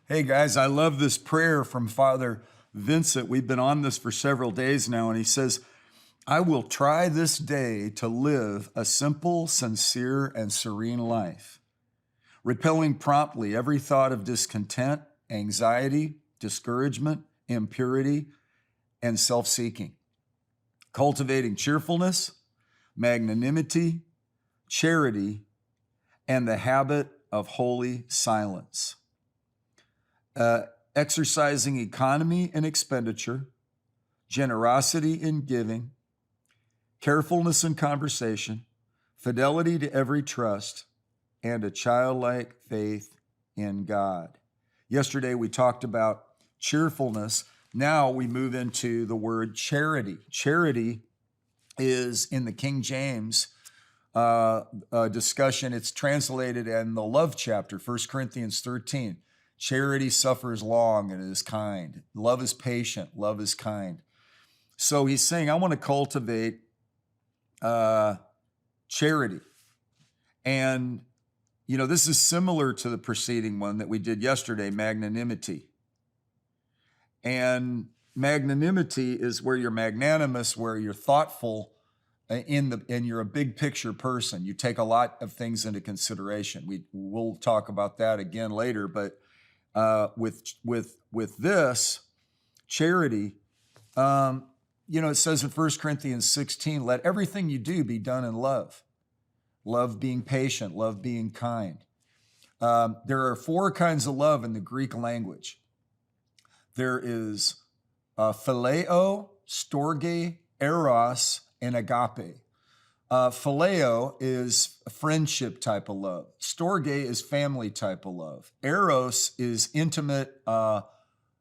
Hey guys, I love this prayer from Father Vincent. We've been on this for several days now, and he says, I will try this day to live a simple, sincere, and serene life, repelling promptly every thought of discontent, anxiety, discouragement, impurity, and self seeking, cultivating cheerfulness, magnanimity, charity, and the habit of holy silence. Exercising economy in expenditure, generosity in giving, carefulness in conversation, fidelity to every trust, and a childlike faith in God. Yesterday we talked about cheerfulness. Now we move into the word charity. Charity is in the King James discussion. It's translated in the love chapter, 1 Corinthians 13. Charity suffers long and is kind. Love is patient. Love is kind. So he's saying, I want to cultivate charity. And, this is similar to the preceding one that we did yesterday, magnanimity. And magnanimity is where you're magnanimous, where you're thoughtful, and you're a big picture person. You take a lot of things into consideration. We'll talk about that again later, but with this charity, it says in 1 Corinthians 16, let everything you do be done in love. Love being patient, love being kind. There are 4 kinds of love in the Greek language. There is phileo, storge, eros, and agape. Phileo is a friendship type of love. Storge is family type of love. Eros is intimate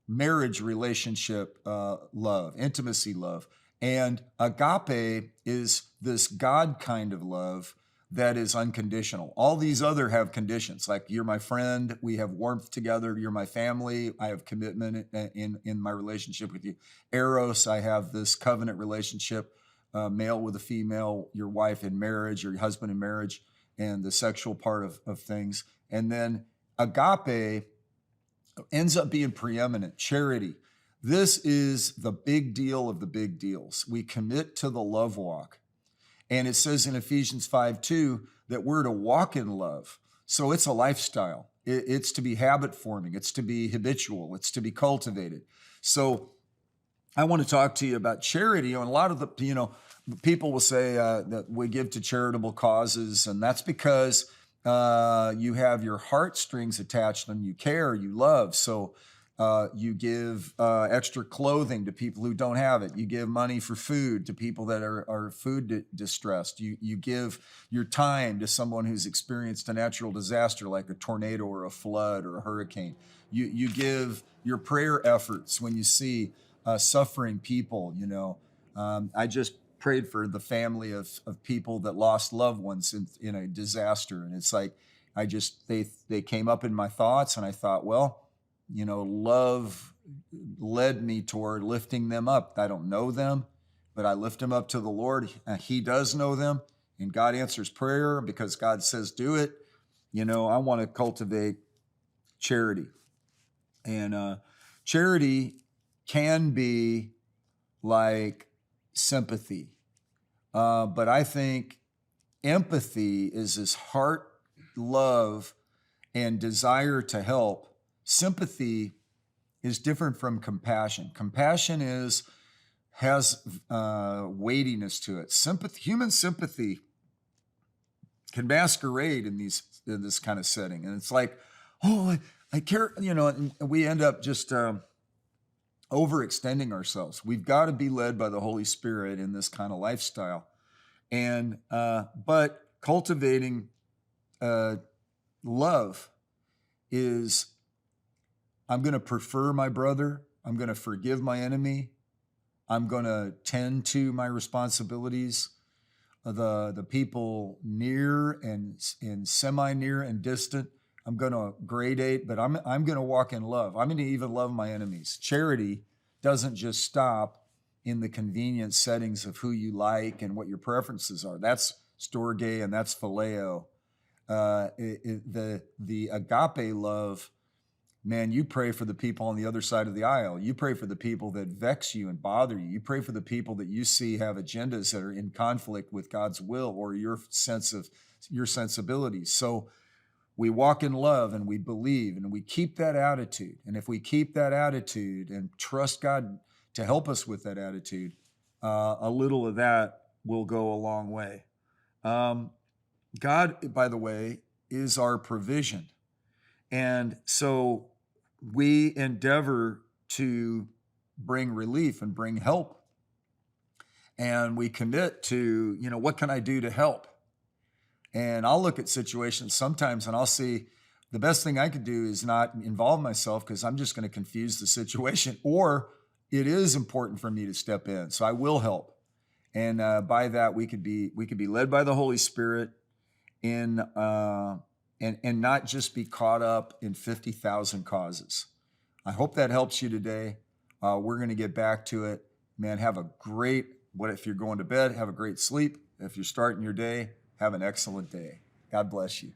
marriage relationship love, intimacy love. And agape is this God kind of love that is unconditional. All these other have conditions, like you're my friend, we have warmth together, you're my family, I have commitment in my relationship with you. Eros, I have this covenant relationship, male with a female, your wife in marriage, your husband in marriage, and the sexual part of things. And then agape ends up being preeminent, charity. This is the big deal of the big deals. We commit to the love walk. And it says in Ephesians 5:2 that we're to walk in love. So it's a lifestyle. It's to be habit forming. It's to be habitual. It's to be cultivated. So I want to talk to you about charity. And a lot of the, people will say that we give to charitable causes, and that's because you have your heartstrings attached and you care, you love. So you give extra clothing to people who don't have it. You give money for food to people that are food distressed. You give your time to someone who's experienced a natural disaster like a tornado or a flood or a hurricane. You give your prayer efforts when you see suffering people. I just prayed for the family of people that lost loved ones in a disaster, and it's like they came up in my thoughts, and I thought, well, love led me toward lifting them up. I don't know them, but I lift them up to the Lord. He does know them, and God answers prayer because God says do it. I want to cultivate charity, and charity can be like sympathy, but I think empathy is this heart love and desire to help. Sympathy is different from compassion. Compassion has weightiness to it. Human sympathy can masquerade in this kind of setting, and it's like, oh, I care, and we end up just overextending ourselves. We've got to be led by the Holy Spirit in this kind of lifestyle, and but cultivating love is, I'm going to prefer my brother. I'm going to forgive my enemy. I'm going to tend to my responsibilities. The people near and semi-near and distant, I'm going to gradate, but I'm going to walk in love. I'm going to even love my enemies. Charity doesn't just stop in the convenient settings of who you like and what your preferences are. That's storge and that's phileo. The agape love man, you pray for the people on the other side of the aisle. You pray for the people that vex you and bother you. You pray for the people that you see have agendas that are in conflict with God's will or your sensibilities. So we walk in love and we believe and we keep that attitude. And if we keep that attitude and trust God to help us with that attitude, a little of that will go a long way. God, by the way, is our provision. And so we endeavor to bring relief and bring help. And we commit to, what can I do to help? And I'll look at situations sometimes and I'll see the best thing I could do is not involve myself because I'm just going to confuse the situation, or it is important for me to step in. So I will help. And by that, we could be led by the Holy Spirit in and not just be caught up in 50,000 causes. I hope that helps you today. We're going to get back to it. Man, if you're going to bed, have a great sleep. If you're starting your day, have an excellent day. God bless you.